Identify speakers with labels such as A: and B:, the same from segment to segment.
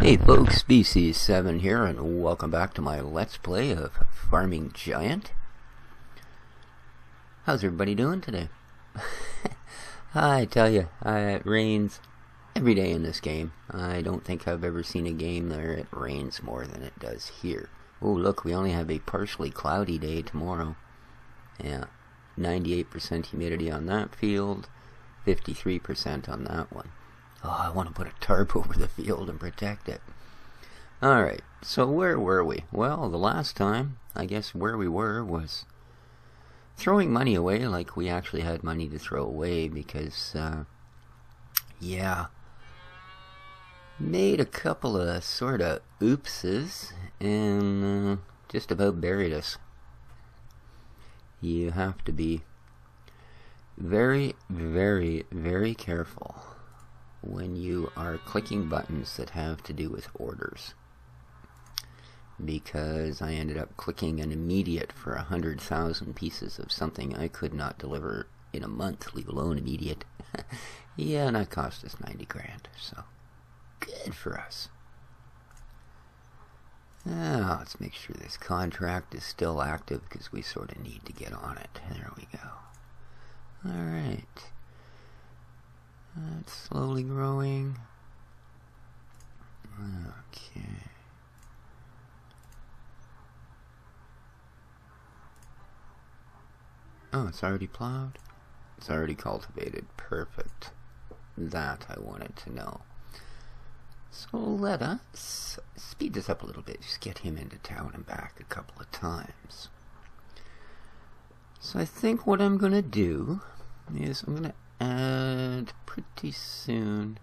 A: Hey folks, Species7 here, and welcome back to my Let's Play of Farming Giant. How's everybody doing today? I tell you, it rains every day in this game. I don't think I've ever seen a game where it rains more than it does here. Oh look, we only have a partially cloudy day tomorrow. Yeah, 98% humidity on that field, 53% on that one. Oh, I want to put a tarp over the field and protect it. Alright, so where were we? Well, the last time, I guess where we were was throwing money away like we actually had money to throw away because, yeah, made a couple of sort of oopses and just about buried us. You have to be very, very, very careful when you are clicking buttons that have to do with orders, because I ended up clicking an immediate for 100,000 pieces of something I could not deliver in a month, leave alone immediate. Yeah, and that cost us 90 grand, so good for us. Now let's make sure this contract is still active because we sort of need to get on it. There we go. Alright. It's slowly growing. Okay. Oh, it's already plowed? It's already cultivated. Perfect. That I wanted to know. So let us speed this up a little bit. Just get him into town and back a couple of times. So I think what I'm going to do is I'm going to add pretty soon.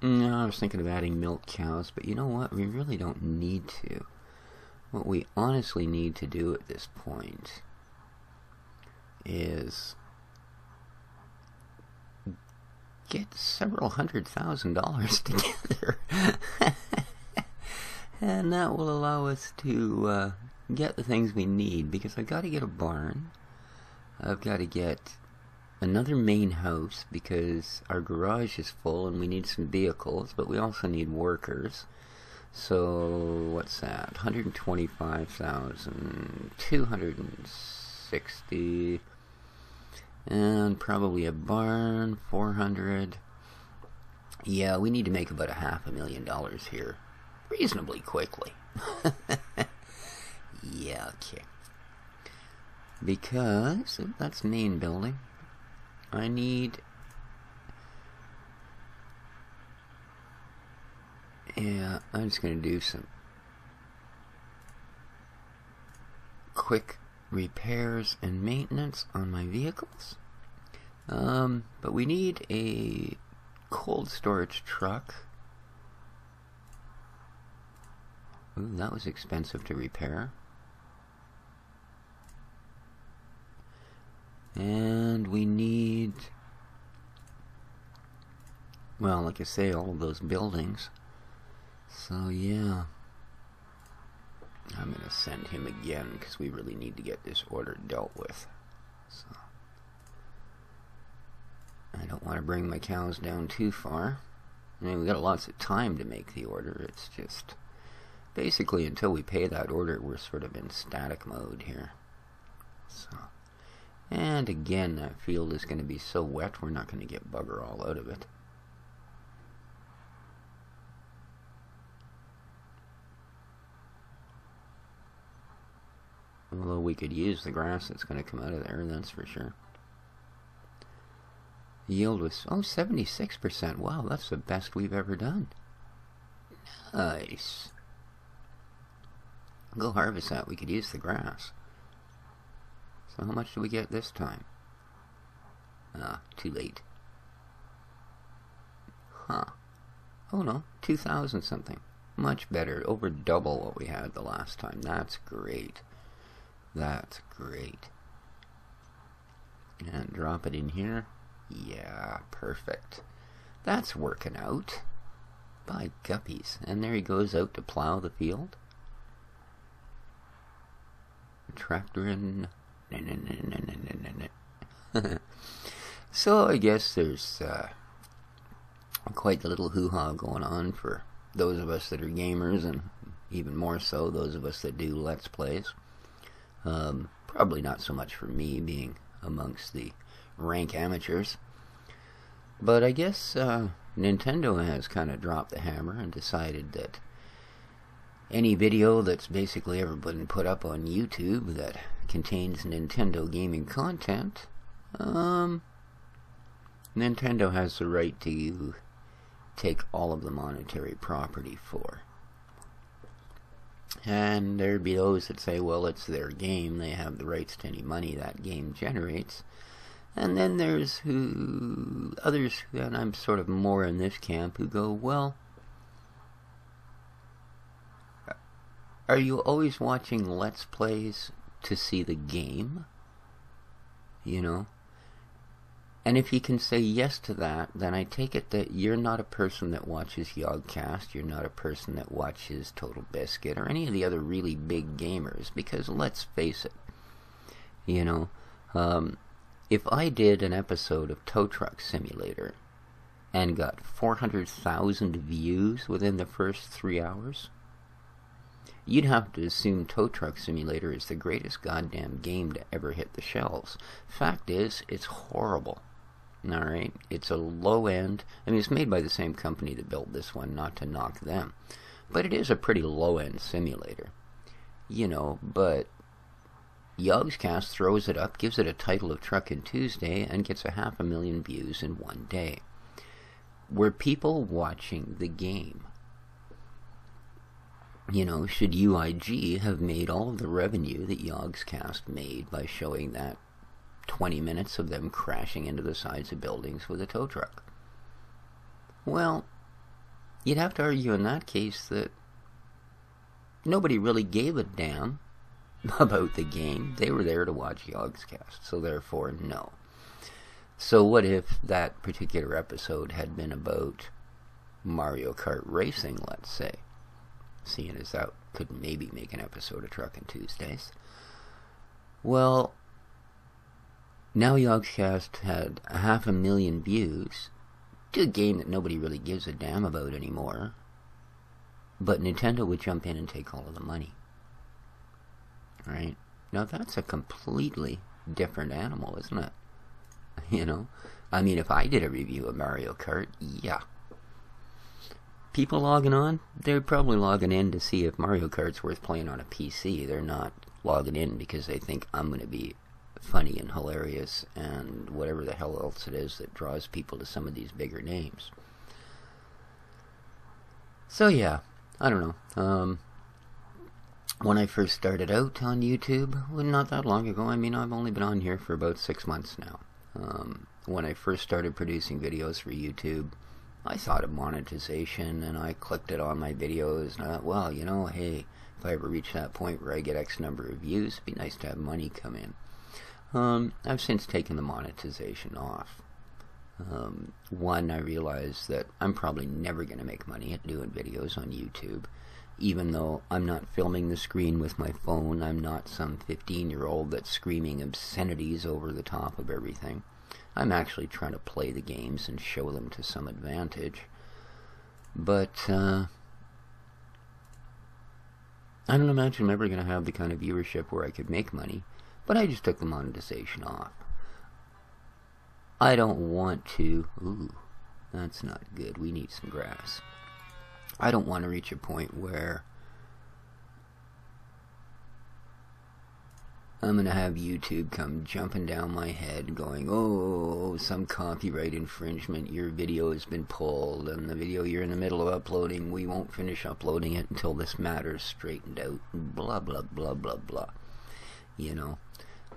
A: No, I was thinking of adding milk cows, but you know what? We really don't need to. What we honestly need to do at this point is get several $100,000 together. And that will allow us to get the things we need, because I've got to get a barn. I've got to get another main house because our garage is full and we need some vehicles, but we also need workers. So what's that? 125,000, 260, and probably a barn, 400. Yeah, we need to make about $500,000 here reasonably quickly. Yeah, okay. Because that's main building. I need, yeah, I'm just going to do some quick repairs and maintenance on my vehicles. But we need a cold storage truck. Ooh, that was expensive to repair. And we need, well, like I say, all of those buildings. So yeah, I'm going to send him again because we really need to get this order dealt with. So I don't want to bring my cows down too far. I mean, we got lots of time to make the order. It's just basically until we pay that order, we're sort of in static mode here. So. And again, that field is going to be so wet, we're not going to get bugger all out of it. Although we could use the grass that's going to come out of there, that's for sure. The yield was, 76%. Wow, that's the best we've ever done. Nice. Go harvest that. We could use the grass. So how much do we get this time? Too late. Huh. Oh no, 2,000 something. Much better. Over double what we had the last time. That's great. That's great. And drop it in here. Yeah, perfect. That's working out. By guppies. And there he goes out to plow the field. Tractor in. So I guess there's quite the little hoo-ha going on for those of us that are gamers, and even more so those of us that do Let's Plays. Probably not so much for me, being amongst the rank amateurs. But I guess Nintendo has kind of dropped the hammer and decided that any video that's basically ever been put up on YouTube that contains Nintendo gaming content, Nintendo has the right to take all of the monetary property for. And there'd be those that say, well, it's their game, they have the rights to any money that game generates. And then there's others, and I'm sort of more in this camp, who go, well, are you always watching Let's Plays to see the game? You know? And if you can say yes to that, then I take it that you're not a person that watches Yogcast, you're not a person that watches Total Biscuit, or any of the other really big gamers, because let's face it, you know, if I did an episode of Tow Truck Simulator and got 400,000 views within the first 3 hours, you'd have to assume Tow Truck Simulator is the greatest goddamn game to ever hit the shelves. Fact is, it's horrible. Alright? It's a low end. I mean, it's made by the same company that built this one, not to knock them. But it is a pretty low end simulator. You know, but Yogscast throws it up, gives it a title of Truckin' Tuesday, and gets 500,000 views in one day. Were people watching the game? You know, should UIG have made all of the revenue that Yogscast made by showing that 20 minutes of them crashing into the sides of buildings with a tow truck? Well, you'd have to argue in that case that nobody really gave a damn about the game. They were there to watch Yogscast, so therefore, no. So what if that particular episode had been about Mario Kart racing, let's say? Seeing as that could maybe make an episode of Truckin' Tuesdays. Well, now Yogscast had 500,000 views to a game that nobody really gives a damn about anymore, but Nintendo would jump in and take all of the money. Right? Now that's a completely different animal, isn't it? You know? I mean, if I did a review of Mario Kart, yeah. People logging on, they're probably logging in to see if Mario Kart's worth playing on a PC. They're not logging in because they think I'm going to be funny and hilarious and whatever the hell else it is that draws people to some of these bigger names. So yeah, I don't know. When I first started out on YouTube, well, not that long ago, I mean, I've only been on here for about 6 months now. When I first started producing videos for YouTube, I thought of monetization, and I clicked it on my videos, and I thought, well, you know, hey, if I ever reach that point where I get X number of views, it'd be nice to have money come in. I've since taken the monetization off. One, I realized that I'm probably never going to make money at doing videos on YouTube, even though I'm not filming the screen with my phone. I'm not some 15-year-old that's screaming obscenities over the top of everything. I'm actually trying to play the games and show them to some advantage. But I don't imagine I'm ever going to have the kind of viewership where I could make money. But I just took the monetization off. I don't want to... Ooh, that's not good. We need some grass. I don't want to reach a point where I'm going to have YouTube come jumping down my head going, oh, some copyright infringement, your video has been pulled, and the video you're in the middle of uploading, we won't finish uploading it until this matter's straightened out, blah, blah, blah, blah, blah. You know,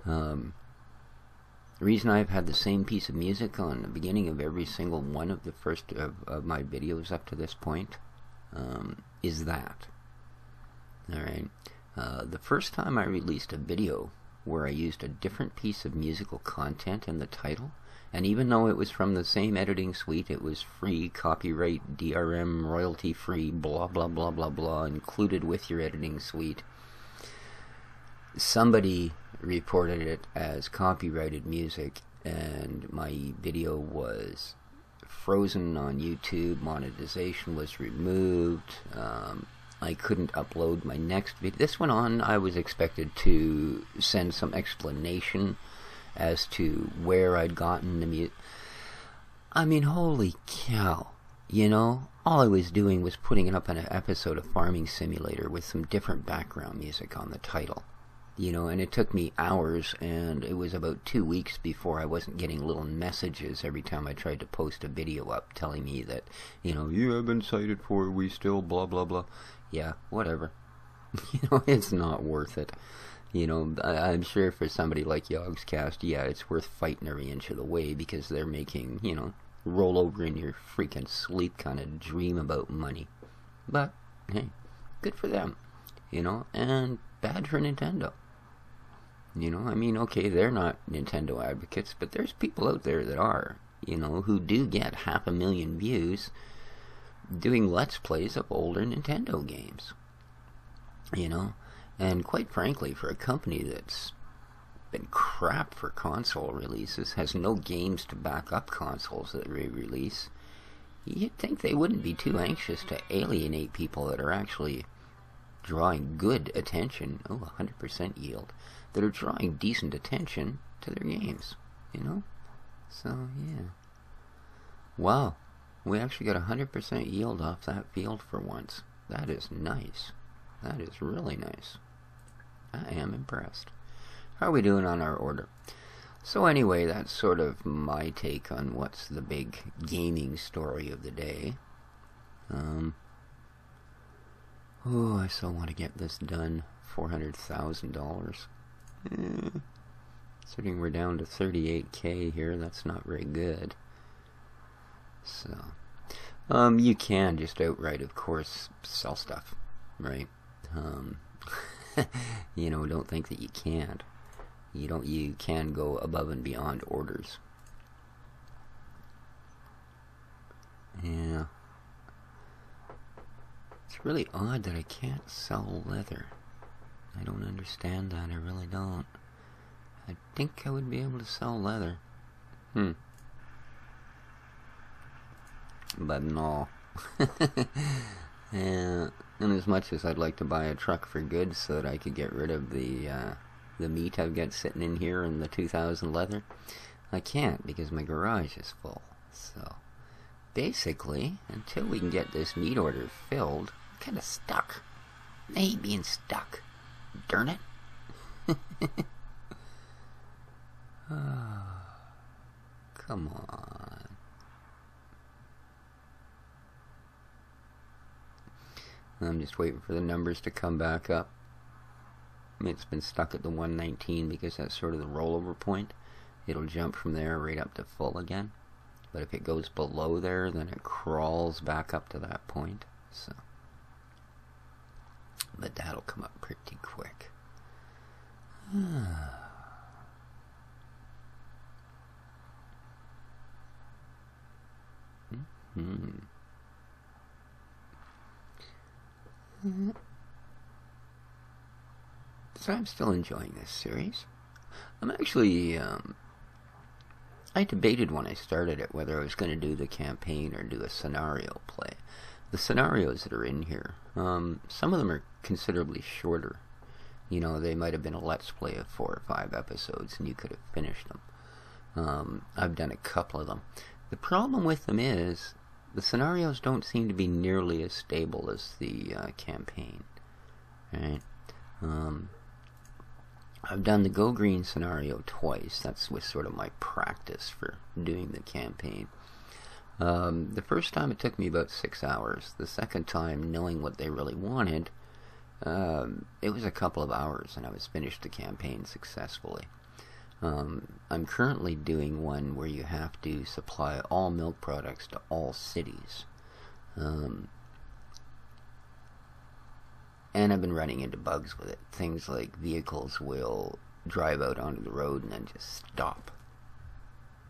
A: the reason I've had the same piece of music on the beginning of every single one of the first of my videos up to this point is that. Alright. The first time I released a video where I used a different piece of musical content in the title, and even though it was from the same editing suite, it was free, copyright, DRM, royalty free, blah blah blah blah blah, included with your editing suite, somebody reported it as copyrighted music, and my video was frozen on YouTube. Monetization was removed. I couldn't upload my next video. This went on. I was expected to send some explanation as to where I'd gotten the music. I mean, holy cow. You know, all I was doing was putting up an episode of Farming Simulator with some different background music on the title. You know, and it took me hours, and it was about 2 weeks before I wasn't getting little messages every time I tried to post a video up telling me that, you know, you have been cited for, we still blah blah blah. Yeah, whatever. You know, it's not worth it. You know, I'm sure for somebody like Yogscast, yeah, it's worth fighting every inch of the way because they're making, you know, roll over in your freaking sleep kind of dream about money. But, hey, good for them. You know, and bad for Nintendo. You know, I mean, okay, they're not Nintendo advocates, but there's people out there that are, you know, who do get 500,000 views doing Let's Plays of older Nintendo games. You know, and quite frankly, for a company that's been crap for console releases, has no games to back up consoles that re-release, you'd think they wouldn't be too anxious to alienate people that are actually drawing good attention, 100% yield, that are drawing decent attention to their games, you know? So, yeah. Wow. We actually got 100% yield off that field for once. That is nice. That is really nice. I am impressed. How are we doing on our order? So anyway, that's sort of my take on what's the big gaming story of the day. I still want to get this done. $400,000. Considering we're down to 38K here, that's not very good. So, you can just outright, of course, sell stuff, right? You know, don't think that you can't. You can go above and beyond orders. Yeah. It's really odd that I can't sell leather. I don't understand that, I really don't. I think I would be able to sell leather. But no. Yeah, and as much as I'd like to buy a truck for goods so that I could get rid of the meat I've got sitting in here in the 2000 leather, I can't because my garage is full. So, basically, until we can get this meat order filled, I'm kind of stuck. I hate being stuck. Darn it. Oh, come on. I'm just waiting for the numbers to come back up. I mean, it's been stuck at the 119 because that's sort of the rollover point. It'll jump from there right up to full again. But if it goes below there, then it crawls back up to that point. So, but that'll come up pretty quick. So I'm still enjoying this series. I'm actually, I debated when I started it whether I was going to do the campaign or do a scenario play. The scenarios that are in here, some of them are considerably shorter. You know, they might have been a Let's Play of 4 or 5 episodes and you could have finished them. I've done a couple of them. The problem with them is the scenarios don't seem to be nearly as stable as the campaign. Right? I've done the Go Green scenario twice. That's was sort of my practice for doing the campaign. The first time it took me about 6 hours. The second time, knowing what they really wanted, it was a couple of hours and I was finished the campaign successfully. I'm currently doing one where you have to supply all milk products to all cities. And I've been running into bugs with it. Things like vehicles will drive out onto the road and then just stop.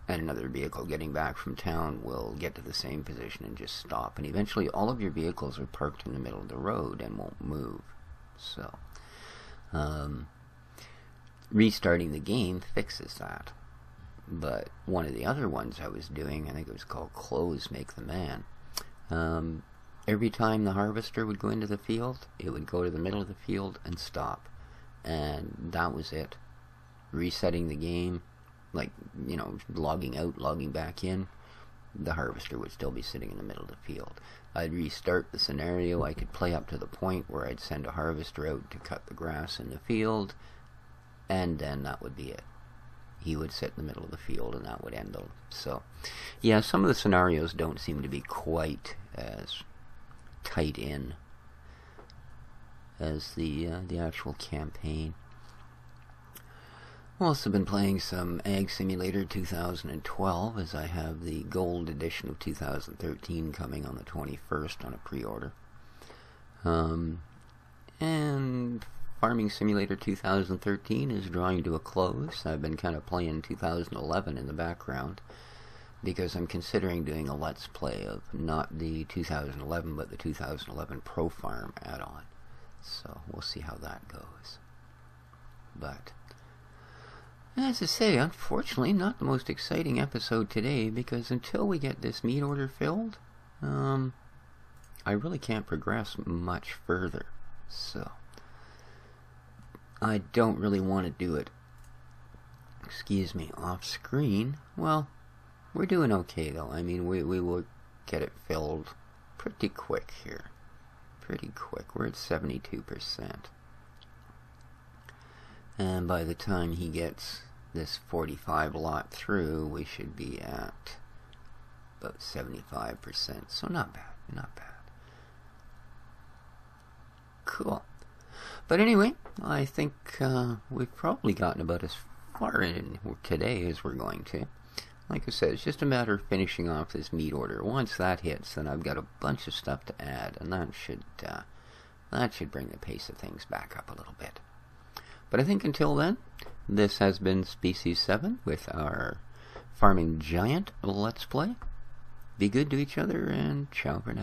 A: And another vehicle getting back from town will get to the same position and just stop. And eventually all of your vehicles are parked in the middle of the road and won't move. So, restarting the game fixes that. But one of the other ones I was doing, I think it was called Clothes Make the Man. Every time the harvester would go into the field, it would go to the middle of the field and stop. And that was it. Resetting the game, like, you know, logging out, logging back in, the harvester would still be sitting in the middle of the field. I'd restart the scenario. I could play up to the point where I'd send a harvester out to cut the grass in the field, and then that would be it. He would sit in the middle of the field, and that would end them. So, yeah, some of the scenarios don't seem to be quite as tight in as the actual campaign. I've also been playing some Ag Simulator 2012, as I have the gold edition of 2013 coming on the 21st on a pre-order. And Farming Simulator 2013 is drawing to a close. I've been kind of playing 2011 in the background, because I'm considering doing a Let's Play of not the 2011, but the 2011 Pro Farm add-on. So we'll see how that goes. But as I say, unfortunately, not the most exciting episode today, because until we get this meat order filled, I really can't progress much further. So I don't really want to do it, excuse me, off screen. Well, we're doing okay though. I mean, we will get it filled pretty quick here. Pretty quick. We're at 72%. And by the time he gets this 45 lot through, we should be at about 75%. So not bad, not bad. Cool. But anyway, I think we've probably gotten about as far in today as we're going to. Like I said, it's just a matter of finishing off this meat order. Once that hits, then I've got a bunch of stuff to add, and that should bring the pace of things back up a little bit. But I think until then, this has been Species 7 with our Farming Giant Let's Play. Be good to each other, and ciao for now.